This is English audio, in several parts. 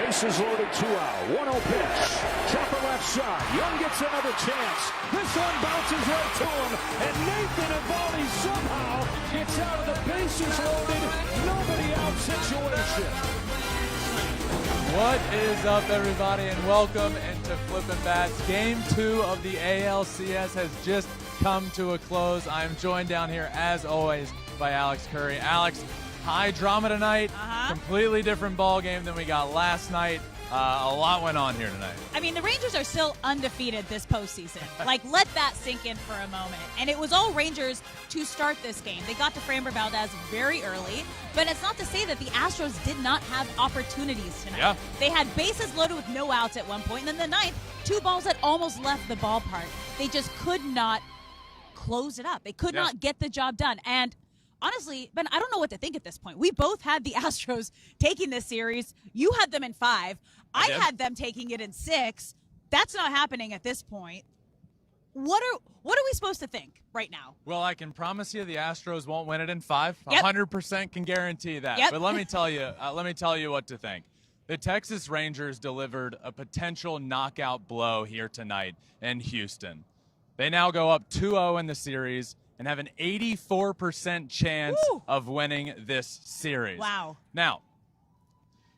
Bases loaded, 2 out. 1-0 pitch. Chopper left side. Young gets another chance. This one bounces right to him. And Nathan Eovaldi somehow gets out of the bases loaded, nobody out situation. What is up, everybody, and welcome into Flippin Bats. Game 2 of the ALCS has just come to a close. I am joined down here, as always, by Alex Curry. Alex, high drama tonight. Completely different ball game than we got last night. A lot went on here tonight. I mean, the Rangers are still undefeated this postseason. Like, let that sink in for a moment. And it was all Rangers to start this game. They got to Framber Valdez very early, but it's not to say that the Astros did not have opportunities tonight. Yeah. They had bases loaded with no outs at one point, and then the ninth, 2 balls that almost left the ballpark. They just could not close it up. They could not get the job done. And honestly, Ben, I don't know what to think at this point. We both had the Astros taking this series. You had them in 5. I had them taking it in 6. That's not happening at this point. What are we supposed to think right now? Well, I can promise you the Astros won't win it in 5. 100% can guarantee that. But let me tell you what to think. The Texas Rangers delivered a potential knockout blow here tonight in Houston. They now go up 2-0 in the series and have an 84% chance of winning this series. Wow. Now,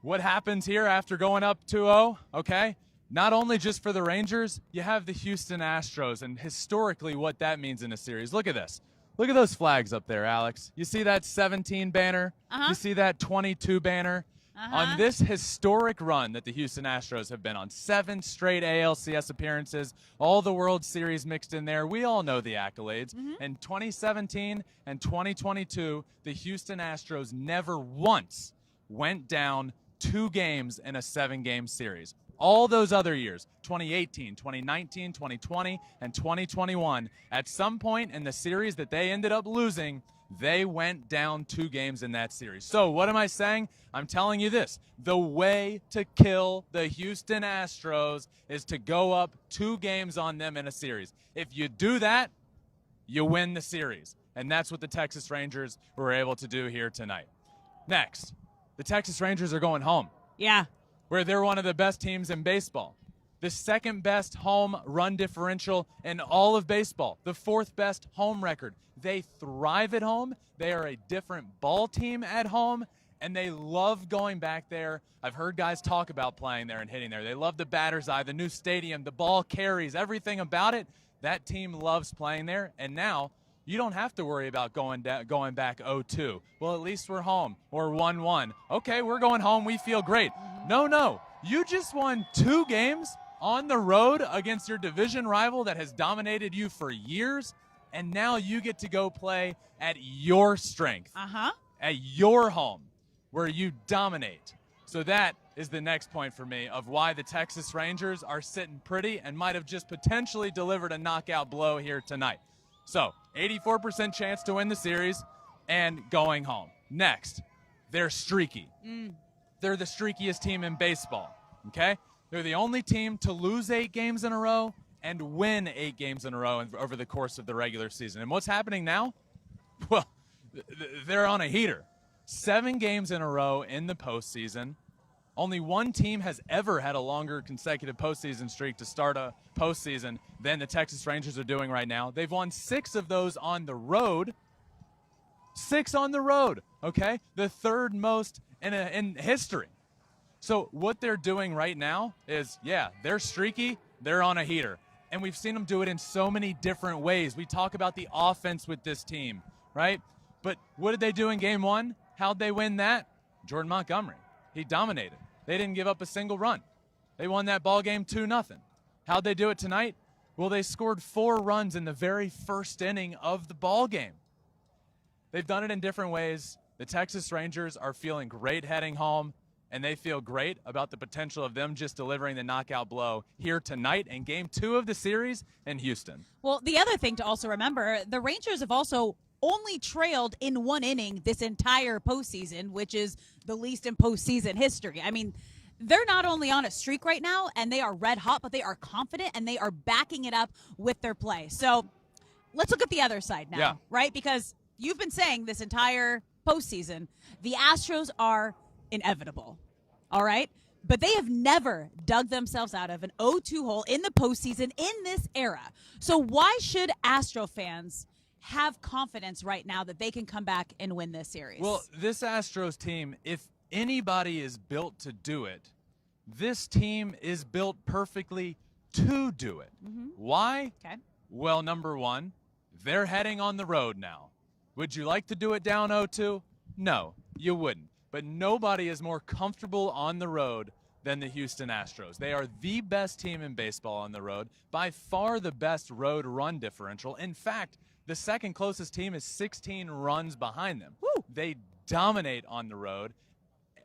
what happens here after going up 2-0, okay? Not only just for the Rangers, you have the Houston Astros, and historically what that means in a series. Look at this. Look at those flags up there, Alex. You see that 17 banner? You see that 22 banner? On this historic run that the Houston Astros have been on, 7 straight ALCS appearances, all the World Series mixed in there. We all know the accolades. In 2017 and 2022, the Houston Astros never once went down 2 games in a 7-game series. All those other years, 2018, 2019, 2020, and 2021, at some point in the series that they ended up losing, they went down 2 games in that series. So what am I saying? I'm telling you this. The way to kill the Houston Astros is to go up 2 games on them in a series. If you do that, you win the series. And that's what the Texas Rangers were able to do here tonight. Next, the Texas Rangers are going home. Yeah. Where they're one of the best teams in baseball. The 2nd best home run differential in all of baseball. The 4th best home record. They thrive at home. They are a different ball team at home, and they love going back there. I've heard guys talk about playing there and hitting there. They love the batter's eye, the new stadium, the ball carries, everything about it. That team loves playing there, and now you don't have to worry about going back 0-2. Well, at least we're home, or 1-1. Okay, we're going home. We feel great. No. You just won 2 games on the road against your division rival that has dominated you for years, and now you get to go play at your strength, at your home, where you dominate. So that is the next point for me of why the Texas Rangers are sitting pretty and might have just potentially delivered a knockout blow here tonight. So, 84% chance to win the series and going home. Next, they're streaky. They're the streakiest team in baseball, okay? They're the only team to lose 8 games in a row and win 8 games in a row over the course of the regular season. And what's happening now? Well, they're on a heater. 7 games in a row in the postseason. Only one team has ever had a longer consecutive postseason streak to start a postseason than the Texas Rangers are doing right now. They've won 6 of those on the road. 6 on the road, okay? The 3rd most in history. So what they're doing right now is, they're streaky, they're on a heater. And we've seen them do it in so many different ways. We talk about the offense with this team, right? But what did they do in Game 1? How'd they win that? Jordan Montgomery. He dominated. They didn't give up a single run. They won that ball game 2-0. How'd they do it tonight? Well, they scored 4 runs in the very first inning of the ball game. They've done it in different ways. The Texas Rangers are feeling great heading home, and they feel great about the potential of them just delivering the knockout blow here tonight in Game 2 of the series in Houston. Well, the other thing to also remember, the Rangers have also only trailed in 1 inning this entire postseason, which is the least in postseason history. I mean, they're not only on a streak right now, and they are red hot, but they are confident, and they are backing it up with their play. So let's look at the other side now, right? Because you've been saying this entire postseason, the Astros are inevitable, all right? but they have never dug themselves out of an 0-2 hole in the postseason in this era. So why should Astro fans have confidence right now that they can come back and win this series? Well, this Astros team, if anybody is built to do it, this team is built perfectly to do it. Why? Okay. Well, number one, they're heading on the road now. Would you like to do it down 0-2? No, you wouldn't. But nobody is more comfortable on the road than the Houston Astros. They are the best team in baseball on the road, by far the best road run differential. In fact, the second closest team is 16 runs behind them. Woo. They dominate on the road,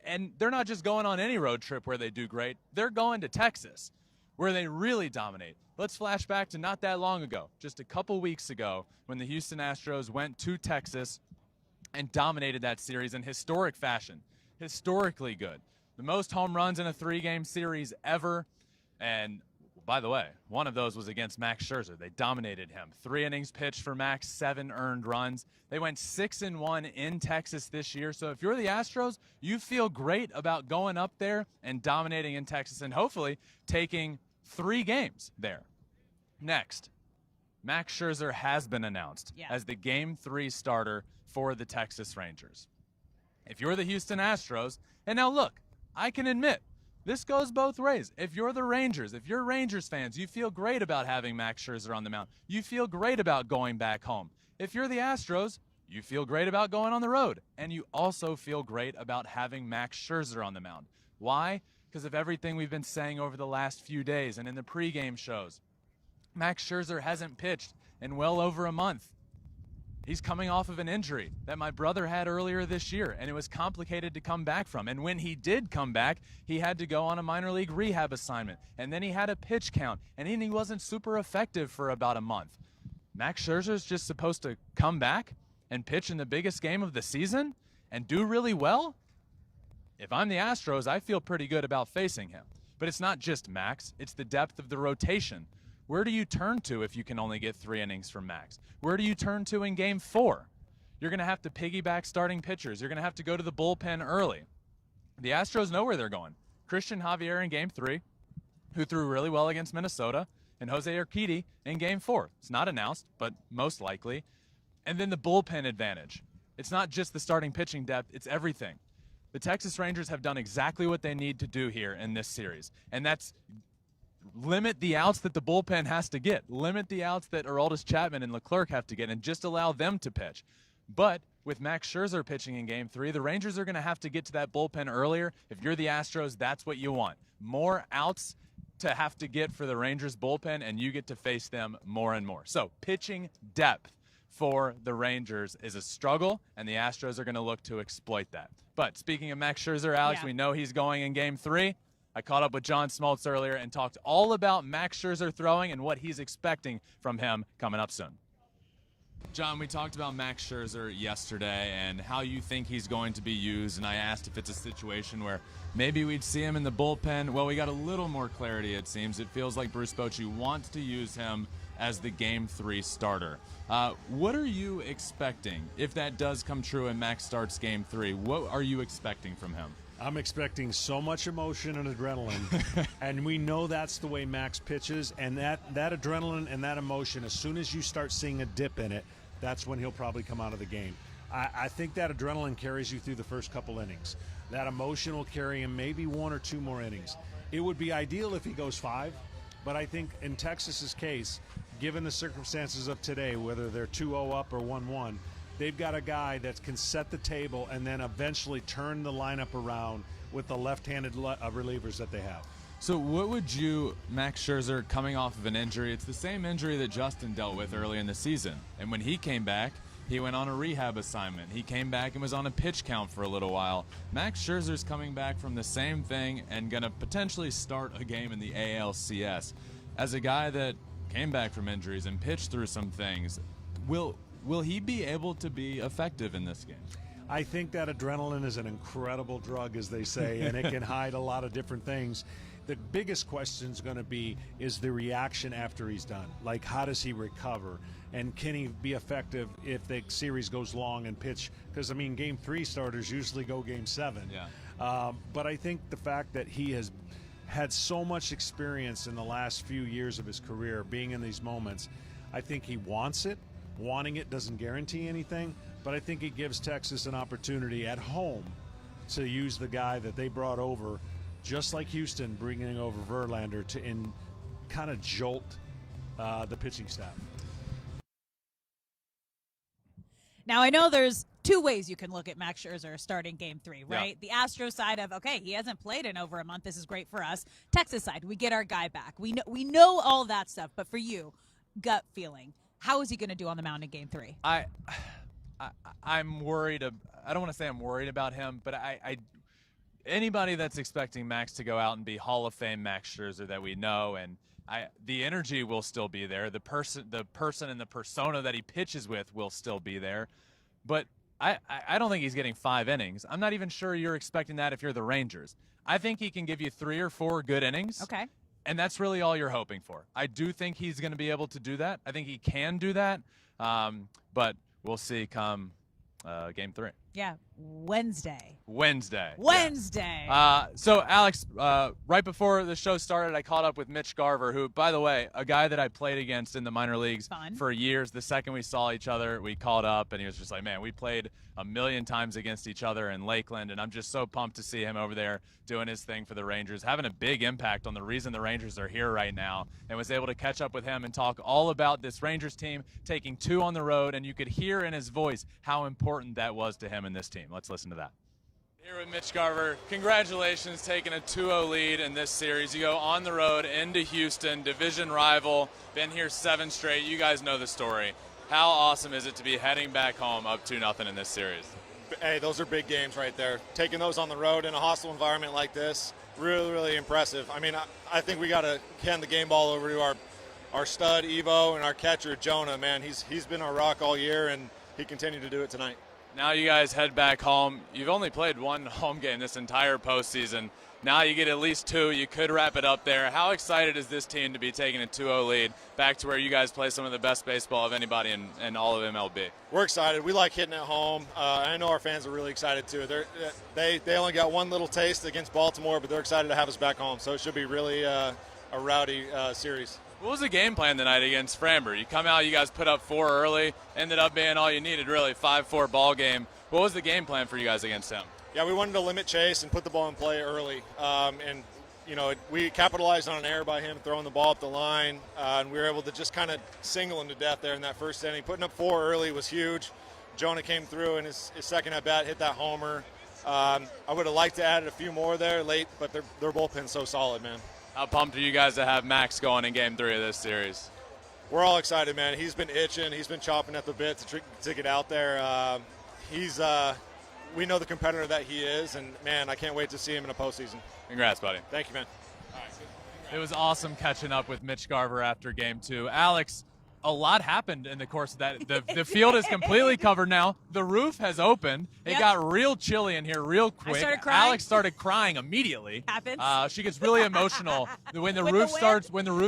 and they're not just going on any road trip where they do great. They're going to Texas, where they really dominate. Let's flash back to not that long ago, just a couple weeks ago, when the Houston Astros went to Texas and dominated that series in historic fashion. Historically good. The most home runs in a 3-game series ever. And by the way, one of those was against Max Scherzer. They dominated him. 3 innings pitched for Max, 7 earned runs. They went 6-1 in Texas this year. So if you're the Astros, you feel great about going up there and dominating in Texas and hopefully taking 3 games there. Next, Max Scherzer has been announced as the Game 3 starter for the Texas Rangers. If you're the Houston Astros, and now look, I can admit, this goes both ways. If you're the Rangers, if you're Rangers fans, you feel great about having Max Scherzer on the mound. You feel great about going back home. If you're the Astros, you feel great about going on the road. And you also feel great about having Max Scherzer on the mound. Why? Because of everything we've been saying over the last few days and in the pregame shows. Max Scherzer hasn't pitched in well over a month. He's coming off of an injury that my brother had earlier this year, and it was complicated to come back from. And when he did come back, he had to go on a minor league rehab assignment, and then he had a pitch count, and he wasn't super effective for about a month. Max Scherzer's just supposed to come back and pitch in the biggest game of the season and do really well? If I'm the Astros, I feel pretty good about facing him. But it's not just Max, it's the depth of the rotation. Where do you turn to if you can only get 3 innings from Max? Where do you turn to in Game 4? You're going to have to piggyback starting pitchers. You're going to have to go to the bullpen early. The Astros know where they're going. Christian Javier in Game 3, who threw really well against Minnesota, and Jose Urquidy in Game 4. It's not announced, but most likely. And then the bullpen advantage. It's not just the starting pitching depth, it's everything. The Texas Rangers have done exactly what they need to do here in this series, and that's limit the outs that the bullpen has to get. Limit the outs that Aroldis Chapman and Leclerc have to get and just allow them to pitch. But with Max Scherzer pitching in Game 3, the Rangers are going to have to get to that bullpen earlier. If you're the Astros, that's what you want. More outs to have to get for the Rangers bullpen, and you get to face them more and more. So pitching depth for the Rangers is a struggle, and the Astros are going to look to exploit that. But speaking of Max Scherzer, Alex, we know he's going in Game 3. I caught up with John Smoltz earlier and talked all about Max Scherzer throwing and what he's expecting from him coming up soon. John, we talked about Max Scherzer yesterday and how you think he's going to be used, and I asked if it's a situation where maybe we'd see him in the bullpen. Well, we got a little more clarity, it seems. It feels like Bruce Bochy wants to use him as the Game 3 starter. What are you expecting if that does come true and Max starts Game 3? What are you expecting from him? I'm expecting so much emotion and adrenaline, and we know that's the way Max pitches, and that adrenaline and that emotion, as soon as you start seeing a dip in it, that's when he'll probably come out of the game. I think that adrenaline carries you through the first couple innings. That emotion will carry him maybe 1 or 2 more innings. It would be ideal if he goes 5, but I think in Texas's case, given the circumstances of today, whether they're 2-0 up or 1-1, they've got a guy that can set the table and then eventually turn the lineup around with the left-handed relievers that they have. So what would you, Max Scherzer, coming off of an injury, it's the same injury that Justin dealt with early in the season. And when he came back, he went on a rehab assignment. He came back and was on a pitch count for a little while. Max Scherzer's coming back from the same thing and going to potentially start a game in the ALCS. As a guy that came back from injuries and pitched through some things, will he be able to be effective in this game? I think that adrenaline is an incredible drug, as they say, and it can hide a lot of different things. The biggest question is going to be, is the reaction after he's done? Like, how does he recover? And can he be effective if the series goes long and pitch? Because, I mean, Game 3 starters usually go Game 7. Yeah. But I think the fact that he has had so much experience in the last few years of his career being in these moments, I think he wants it. Wanting it doesn't guarantee anything, but I think it gives Texas an opportunity at home to use the guy that they brought over, just like Houston bringing over Verlander, to kind of jolt the pitching staff. Now, I know there's two ways you can look at Max Scherzer starting Game 3, right? The Astros side of, okay, he hasn't played in over a month. This is great for us. Texas side, we get our guy back. We know all that stuff. But for you, gut feeling, how is he going to do on the mound in Game 3? I'm worried. I don't want to say I'm worried about him, but anybody that's expecting Max to go out and be Hall of Fame Max Scherzer that we know, and the energy will still be there. The person and the persona that he pitches with will still be there. But I don't think he's getting 5 innings. I'm not even sure you're expecting that if you're the Rangers. I think he can give you 3 or 4 good innings. Okay. And that's really all you're hoping for. I do think he's going to be able to do that. I think he can do that. But we'll see come Game 3. Yeah, Wednesday. Yeah. So, Alex, right before the show started, I caught up with Mitch Garver, who, by the way, a guy that I played against in the minor leagues for years. The second we saw each other, we called up, and he was just like, man, we played a million times against each other in Lakeland, and I'm just so pumped to see him over there doing his thing for the Rangers, having a big impact on the reason the Rangers are here right now, and was able to catch up with him and talk all about this Rangers team taking 2 on the road, and you could hear in his voice how important that was to him and this team. Let's listen to that. Here with Mitch Garver. Congratulations taking a 2-0 lead in this series. You go on the road into Houston, division rival, been here 7 straight. You guys know the story. How awesome is it to be heading back home up 2-0 in this series? Hey, those are big games right there. Taking those on the road in a hostile environment like this, really, really impressive. I mean, I think we got to hand the game ball over to our stud, Evo, and our catcher, Jonah. Man, he's been our rock all year, and he continued to do it tonight. Now you guys head back home. You've only played 1 home game this entire postseason. Now you get at least 2. You could wrap it up there. How excited is this team to be taking a 2-0 lead back to where you guys play some of the best baseball of anybody in all of MLB? We're excited. We like hitting at home. I know our fans are really excited too. They only got 1 little taste against Baltimore, but they're excited to have us back home. So it should be really a rowdy series. What was the game plan tonight against Framber? You come out, you guys put up 4 early, ended up being all you needed, really, 5-4 ball game. What was the game plan for you guys against him? Yeah, we wanted to limit chase and put the ball in play early. And, you know, we capitalized on an error by him throwing the ball up the line, and we were able to just kind of single him to death there in that first inning. Putting up 4 early was huge. Jonah came through in his second at-bat, hit that homer. I would have liked to add a few more there late, but their bullpen's so solid, man. How pumped are you guys to have Max going in Game 3 of this series? We're all excited, man. He's been itching. He's been chopping at the bit to get out there. We know the competitor that he is, and, man, I can't wait to see him in a postseason. Congrats, buddy. Thank you, man. It was awesome catching up with Mitch Garver after Game 2. Alex, a lot happened in the course of that. The field is completely covered now. The roof has opened. It got real chilly in here real quick. I started crying. Alex started crying immediately. Happens. She gets really emotional when the roof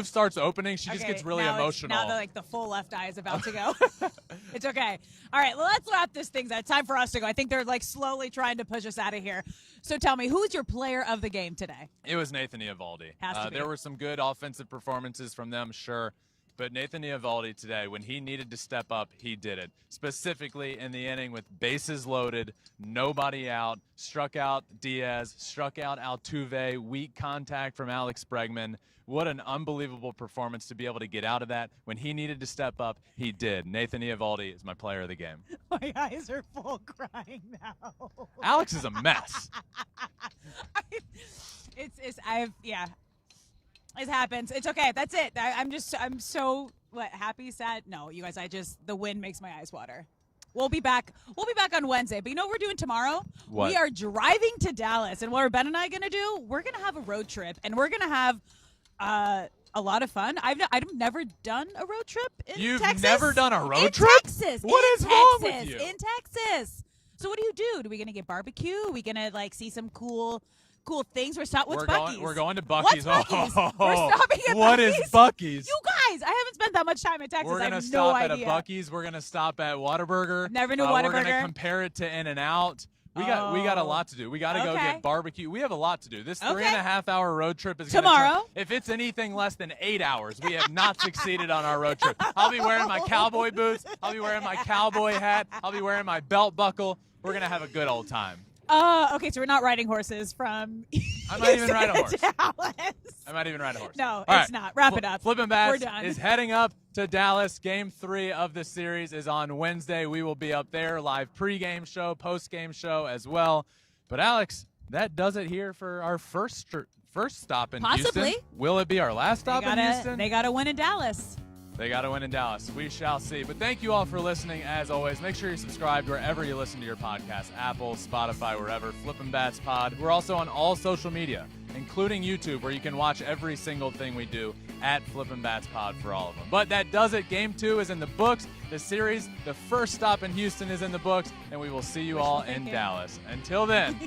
starts opening. She just gets really emotional. Now the full left eye is about to go. It's okay. All right, well, let's wrap this thing up. Time for us to go. I think they're slowly trying to push us out of here. So tell me, who's your player of the game today? It was Nathan Eovaldi. Has to be. There were some good offensive performances from them, sure. But Nathan Eovaldi today, when he needed to step up, he did it. Specifically in the inning with bases loaded, nobody out, struck out Diaz, struck out Altuve, weak contact from Alex Bregman. What an unbelievable performance to be able to get out of that. When he needed to step up, he did. Nathan Eovaldi is my player of the game. My eyes are full crying now. Alex is a mess. It happens. It's okay. That's it. I'm so happy, sad. No, you guys, the wind makes my eyes water. We'll be back on Wednesday. But you know what we're doing tomorrow? What? We are driving to Dallas. And what are Ben and I going to do? We're going to have a road trip. And we're going to have a lot of fun. I've never done a road trip in You've Texas. never done a road trip? Texas. What is wrong with you? In Texas. So what do you do? Are we going to get barbecue? Are we going to see some cool things? What's Buc-ee's? We're going to Buc-ee's. What's Buc-ee's? We're stopping at What Buc-ee's? is Buc-ee's? You guys, I haven't spent that much time in Texas. We're I going to have stop no at idea. a Buc-ee's. We're going to stop at Whataburger. Never knew We're going Whataburger. to compare it to In-N-Out. We got a lot to do. We got to go Okay. get barbecue. We have a lot to do. This Okay. 3.5-hour road trip is Tomorrow. If it's anything less than 8 hours, we have not succeeded on our road trip. I'll be wearing my cowboy boots. I'll be wearing my cowboy hat. I'll be wearing my belt buckle. We're going to have a good old time. Okay, so we're not riding horses from I might even ride a horse. Dallas. I might even ride a horse. No, All it's right. not. Wrap it up. Flippin' Bats We're done. is heading up to Dallas. Game 3 of the series is on Wednesday. We will be up there, live pregame show, postgame show as well. But Alex, that does it here for our first stop in Possibly. Houston. Will it be our last stop in Houston? They got to win in Dallas. They got to win in Dallas. We shall see. But thank you all for listening. As always, make sure you're subscribed wherever you listen to your podcast, Apple, Spotify, wherever, Flippin' Bats Pod. We're also on all social media, including YouTube, where you can watch every single thing we do at Flippin' Bats Pod for all of them. But that does it. Game 2 is in the books. The series, the first stop in Houston is in the books, and we will see you all in Dallas. Until then,